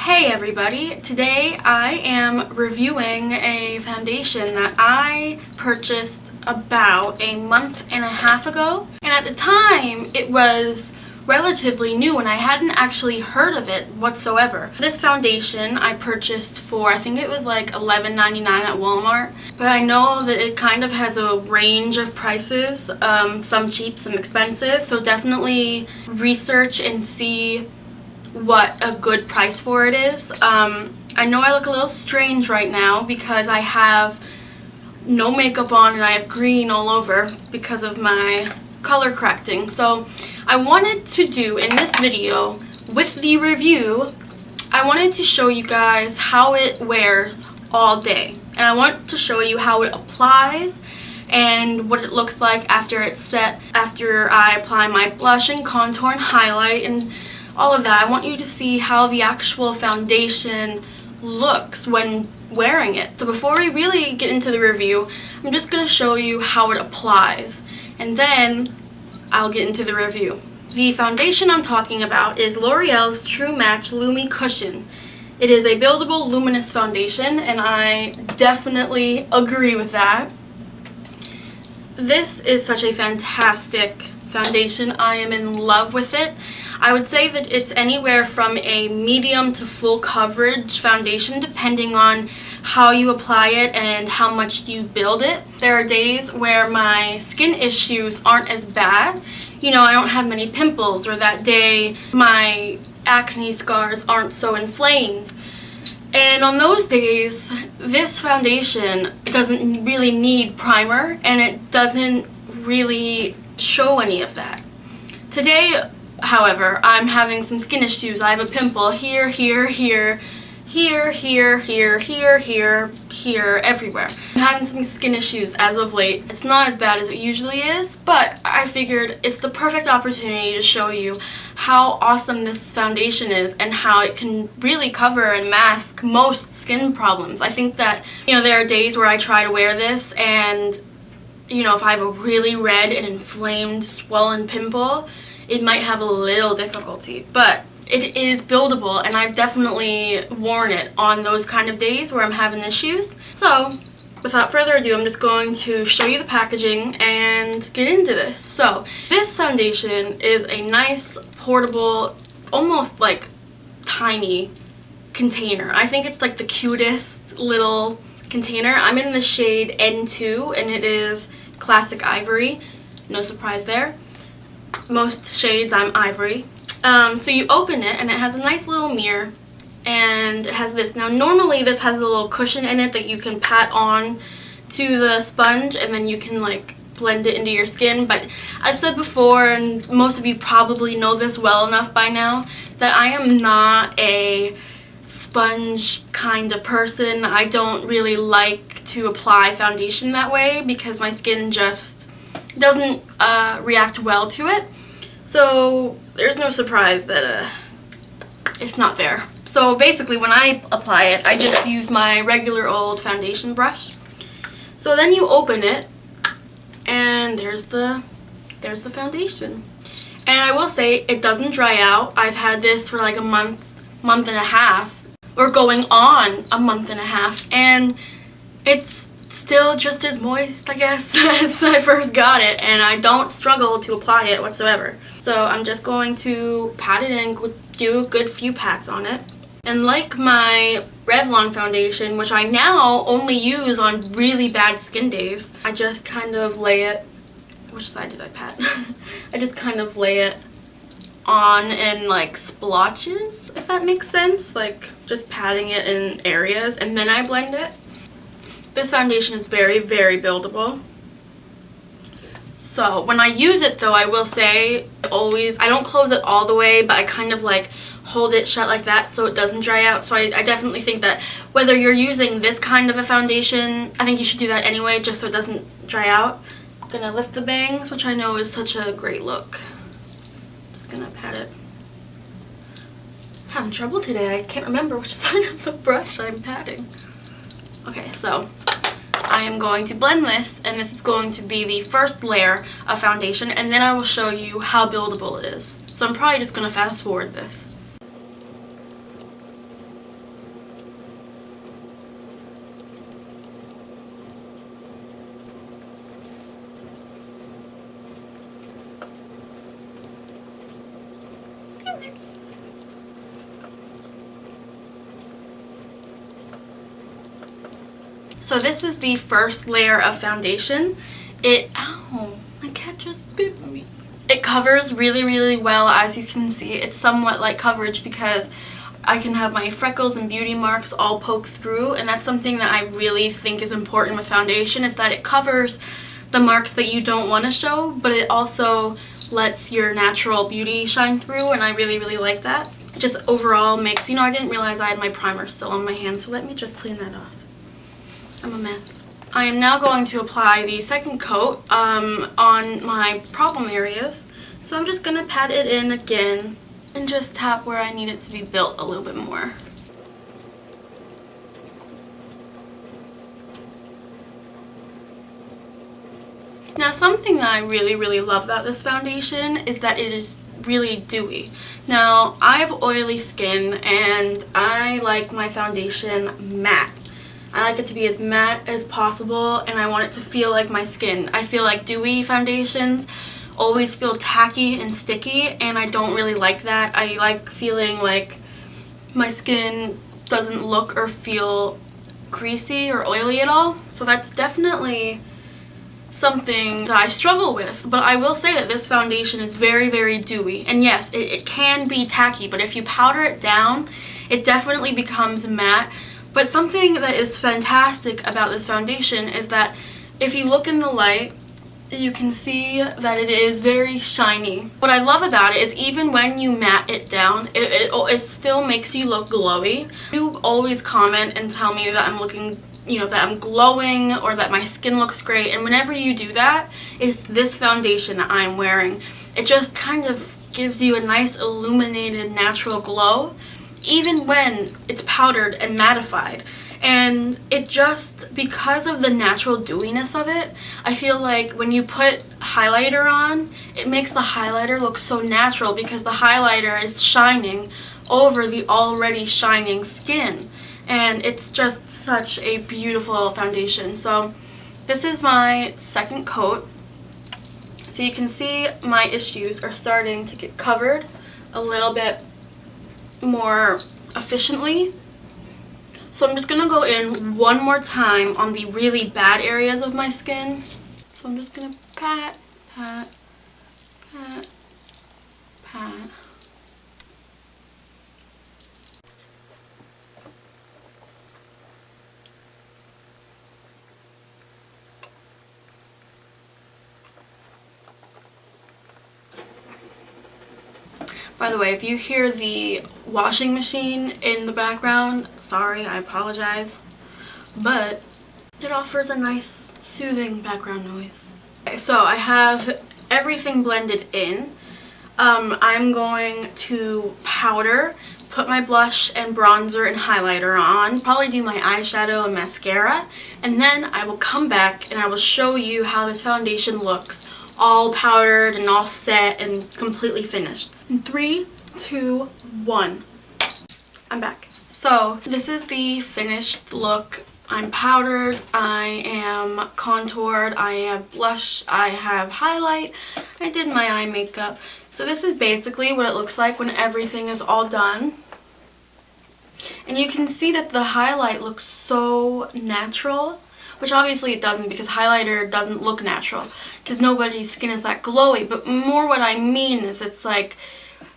Hey everybody, today I am reviewing a foundation that I purchased about a month and a half ago, and at the time it was relatively new and I hadn't actually heard of it whatsoever. This foundation I purchased for, I think it was like $11.99 at Walmart, but I know that it kind of has a range of prices, some cheap, some expensive, so definitely research and see what a good price for it is. I know I look a little strange right now because I have no makeup on and I have green all over because of my color correcting. So I wanted to do in this video with the review, I wanted to show you guys how it wears all day. And I want to show you how it applies and what it looks like after it's set, after I apply my blush and contour and highlight and all of that. I want you to see how the actual foundation looks when wearing it. So before we really get into the review, I'm just going to show you how it applies, and then I'll get into the review. The foundation I'm talking about is L'Oreal's True Match Lumi Cushion. It is a buildable luminous foundation, and I definitely agree with that. This is such a fantastic foundation. I am in love with it. I would say that it's anywhere from a medium to full coverage foundation depending on how you apply it and how much you build it. There are days where my skin issues aren't as bad. You know, I don't have many pimples, or that day my acne scars aren't so inflamed. And on those days, this foundation doesn't really need primer and it doesn't really show any of that. Today, however, I'm having some skin issues. I have a pimple here, here, here, here, here, here, here, here, here, everywhere. I'm having some skin issues as of late. It's not as bad as it usually is, but I figured it's the perfect opportunity to show you how awesome this foundation is and how it can really cover and mask most skin problems. I think that, there are days where I try to wear this and, if I have a really red and inflamed, swollen pimple, it might have a little difficulty, but it is buildable, and I've definitely worn it on those kind of days where I'm having issues. So without further ado, I'm just going to show you the packaging and get into this. So this foundation is a nice portable, almost like tiny container. I think it's like the cutest little container. I'm in the shade N2 and it is classic ivory. No surprise there. Most shades I'm ivory. So you open it and it has a nice little mirror and it has this. Now normally this has a little cushion in it that you can pat on to the sponge and then you can like blend it into your skin, but I've said before, and most of you probably know this well enough by now, that I am not a sponge kind of person. I don't really like to apply foundation that way because my skin just doesn't react well to it. So there's no surprise that it's not there. So basically when I apply it, I just use my regular old foundation brush. So then you open it and there's the foundation. And I will say it doesn't dry out. I've had this for like a month and a half, or going on a month and a half, and it's still just as moist, I guess, as I first got it, and I don't struggle to apply it whatsoever. So I'm just going to pat it in, do a good few pats on it. And like my Revlon foundation, which I now only use on really bad skin days, I just kind of lay it, which side did I pat? I just kind of lay it on in like splotches, if that makes sense, like just patting it in areas, and then I blend it. This foundation is very, very buildable. So when I use it though, I will say I don't close it all the way, but I kind of like hold it shut like that so it doesn't dry out. So I definitely think that whether you're using this kind of a foundation, I think you should do that anyway, just so it doesn't dry out. I'm gonna lift the bangs, which I know is such a great look. Just gonna pat it. I'm having trouble today. I can't remember which side of the brush I'm patting. Okay, so I am going to blend this, and this is going to be the first layer of foundation, and then I will show you how buildable it is. So I'm probably just going to fast forward this. So this is the first layer of foundation. Ow, my cat just bit me. It covers really, really well. As you can see, it's somewhat light coverage because I can have my freckles and beauty marks all poke through, and that's something that I really think is important with foundation, is that it covers the marks that you don't want to show, but it also lets your natural beauty shine through, and I really, really like that. It just overall makes, I didn't realize I had my primer still on my hand, so let me just clean that off. I'm a mess. I am now going to apply the second coat on my problem areas. So I'm just going to pat it in again and just tap where I need it to be built a little bit more. Now, something that I really, really love about this foundation is that it is really dewy. Now, I have oily skin and I like my foundation matte. I like it to be as matte as possible, and I want it to feel like my skin. I feel like dewy foundations always feel tacky and sticky, and I don't really like that. I like feeling like my skin doesn't look or feel greasy or oily at all. So that's definitely something that I struggle with, but I will say that this foundation is very, very dewy. And yes, it can be tacky, but if you powder it down, it definitely becomes matte. But something that is fantastic about this foundation is that if you look in the light, you can see that it is very shiny. What I love about it is even when you matte it down, it still makes you look glowy. You always comment and tell me that I'm looking, that I'm glowing or that my skin looks great, and whenever you do that, it's this foundation that I'm wearing. It just kind of gives you a nice illuminated natural glow, even when it's powdered and mattified. And it just, because of the natural dewiness of it, I feel like when you put highlighter on, it makes the highlighter look so natural because the highlighter is shining over the already shining skin. And it's just such a beautiful foundation. So this is my second coat. So you can see my issues are starting to get covered a little bit more efficiently. So I'm just going to go in one more time on the really bad areas of my skin. So I'm just going to pat, pat, pat, pat. By the way, if you hear the washing machine in the background, sorry, I apologize, but it offers a nice soothing background noise. Okay, so I have everything blended in. I'm going to powder, put my blush and bronzer and highlighter on, probably do my eyeshadow and mascara, and then I will come back and I will show you how this foundation looks all powdered and all set and completely finished. In 3, 2, 1. I'm back. So this is the finished look. I'm powdered, I am contoured, I have blush, I have highlight, I did my eye makeup. So this is basically what it looks like when everything is all done. And you can see that the highlight looks so natural, which obviously it doesn't because highlighter doesn't look natural because nobody's skin is that glowy. But more what I mean is it's like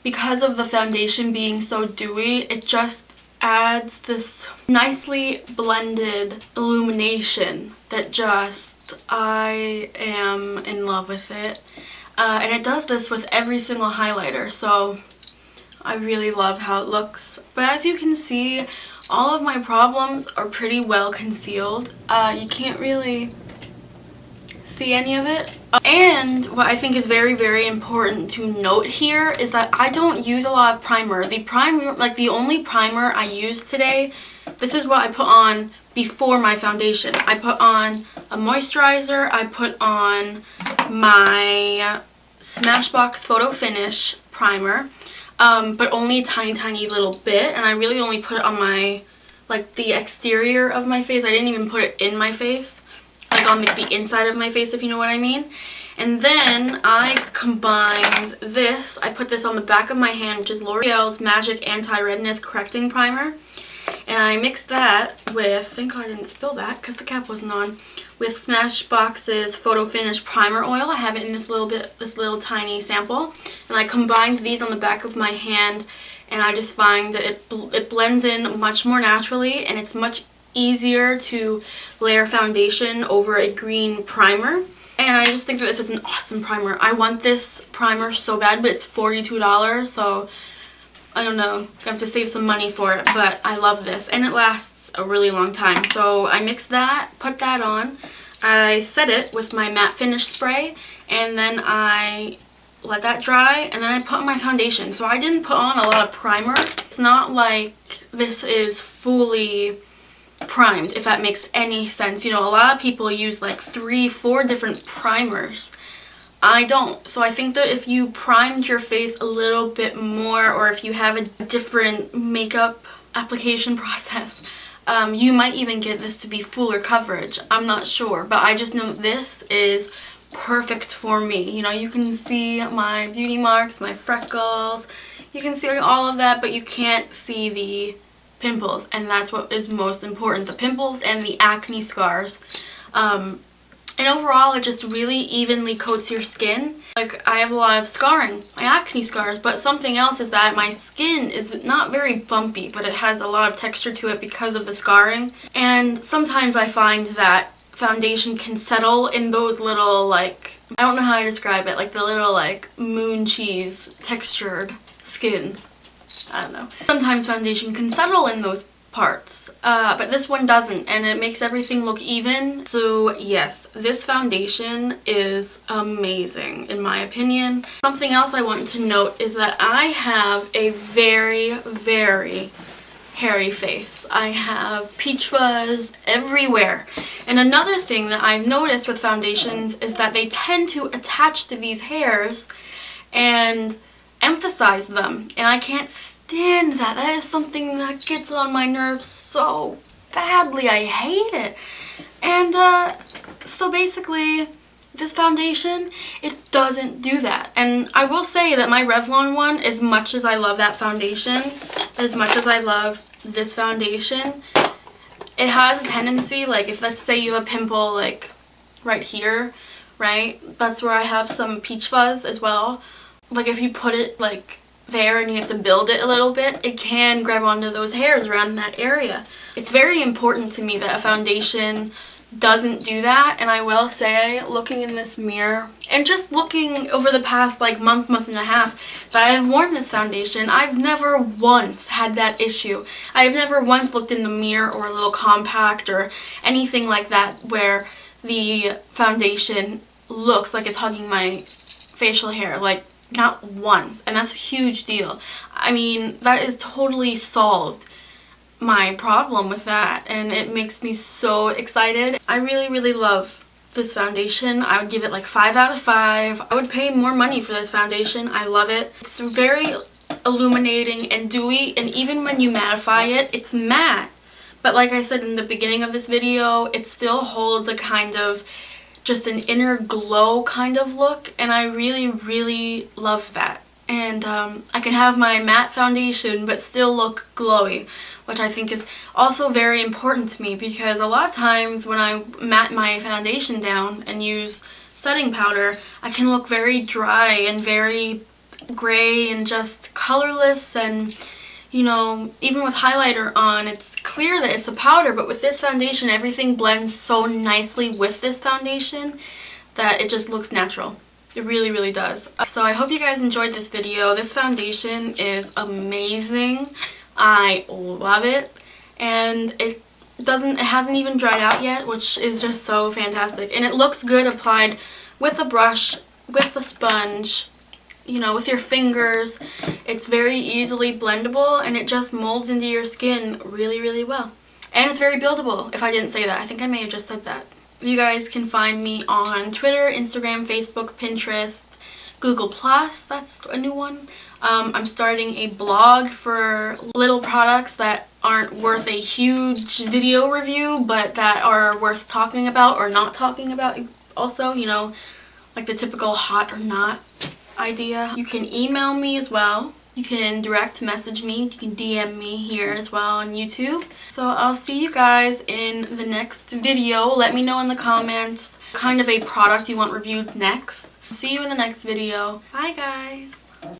because of the foundation being so dewy, it just adds this nicely blended illumination that just, I am in love with it. And it does this with every single highlighter, so I really love how it looks. But as you can see, all of my problems are pretty well concealed. You can't really see any of it. And what I think is very, very important to note here is that I don't use a lot of primer. The primer, like the only primer I used today, this is what I put on before my foundation. I put on a moisturizer, I put on my Smashbox Photo Finish primer, but only a tiny little bit, and I really only put it on my, like the exterior of my face. I didn't even put it in my face, like on the inside of my face, if you know what I mean. And then I combined this, I put this on the back of my hand, which is L'Oreal's Magic Anti-Redness Correcting Primer. And I mixed that with, thank God I didn't spill that because the cap wasn't on, with Smashbox's Photo Finish Primer Oil. I have it in this little tiny sample. And I combined these on the back of my hand, and I just find that it blends in much more naturally, and it's much easier to layer foundation over a green primer. And I just think that this is an awesome primer. I want this primer so bad, but it's $42, so I don't know. I have to save some money for it, but I love this. And it lasts a really long time. So I mixed that, put that on. I set it with my matte finish spray, and then I let that dry, and then I put on my foundation. So I didn't put on a lot of primer. It's not like this is fully primed, if that makes any sense. You know, a lot of people use like 3-4 different primers. I don't. So I think that if you primed your face a little bit more, or if you have a different makeup application process, you might even get this to be fuller coverage. I'm not sure, but I just know this is perfect for me. You know, you can see my beauty marks, my freckles, you can see all of that, but you can't see the pimples, and that's what is most important, the pimples and the acne scars. And overall, it just really evenly coats your skin. Like, I have a lot of scarring, my acne scars, but something else is that my skin is not very bumpy, but it has a lot of texture to it because of the scarring. And sometimes I find that foundation can settle in those little, like, I don't know how to describe it, like the little, like, moon cheese textured skin. I don't know. Sometimes foundation can settle in those parts, but this one doesn't, and it makes everything look even. So yes, this foundation is amazing in my opinion. Something else I want to note is that I have a very, very hairy face. I have peach fuzz everywhere. And another thing that I've noticed with foundations is that they tend to attach to these hairs and emphasize them, and I can't stand that. That is something that gets on my nerves so badly. I hate it. And so basically this foundation, it doesn't do that. And I will say that my Revlon one, as much as I love that foundation, as much as I love this foundation, it has a tendency, like if let's say you have a pimple like right here, right? That's where I have some peach fuzz as well. Like if you put it like there and you have to build it a little bit, it can grab onto those hairs around that area. It's very important to me that a foundation doesn't do that, and I will say, looking in this mirror and just looking over the past like month and a half that I've worn this foundation, I've never once had that issue. I've never once looked in the mirror or a little compact or anything like that where the foundation looks like it's hugging my facial hair. Like, not once, and that's a huge deal. I mean, that is totally solved my problem with that, and it makes me so excited. I really, really love this foundation. I would give it like 5 out of 5. I would pay more money for this foundation. I love it. It's very illuminating and dewy, and even when you mattify it, it's matte. But like I said in the beginning of this video, it still holds a kind of just an inner glow kind of look, and I really, really love that. And I can have my matte foundation but still look glowy, which I think is also very important to me, because a lot of times when I matte my foundation down and use setting powder, I can look very dry and very gray and just colorless, and you know, even with highlighter on, it's clear that it's a powder, but with this foundation, everything blends so nicely with this foundation that it just looks natural. It really, really does. So I hope you guys enjoyed this video. This foundation is amazing. I love it, and it hasn't even dried out yet, which is just so fantastic. And it looks good applied with a brush, with a sponge, you know, with your fingers. It's very easily blendable, and it just molds into your skin really, really well. And it's very buildable, if I didn't say that. I think I may have just said that. You guys can find me on Twitter, Instagram, Facebook, Pinterest, Google+, that's a new one. I'm starting a blog for little products that aren't worth a huge video review, but that are worth talking about or not talking about also, you know, like the typical hot or not idea. You can email me as well. You can direct message me. You can DM me here as well on YouTube. So I'll see you guys in the next video. Let me know in the comments kind of a product you want reviewed next. See you in the next video. Bye guys.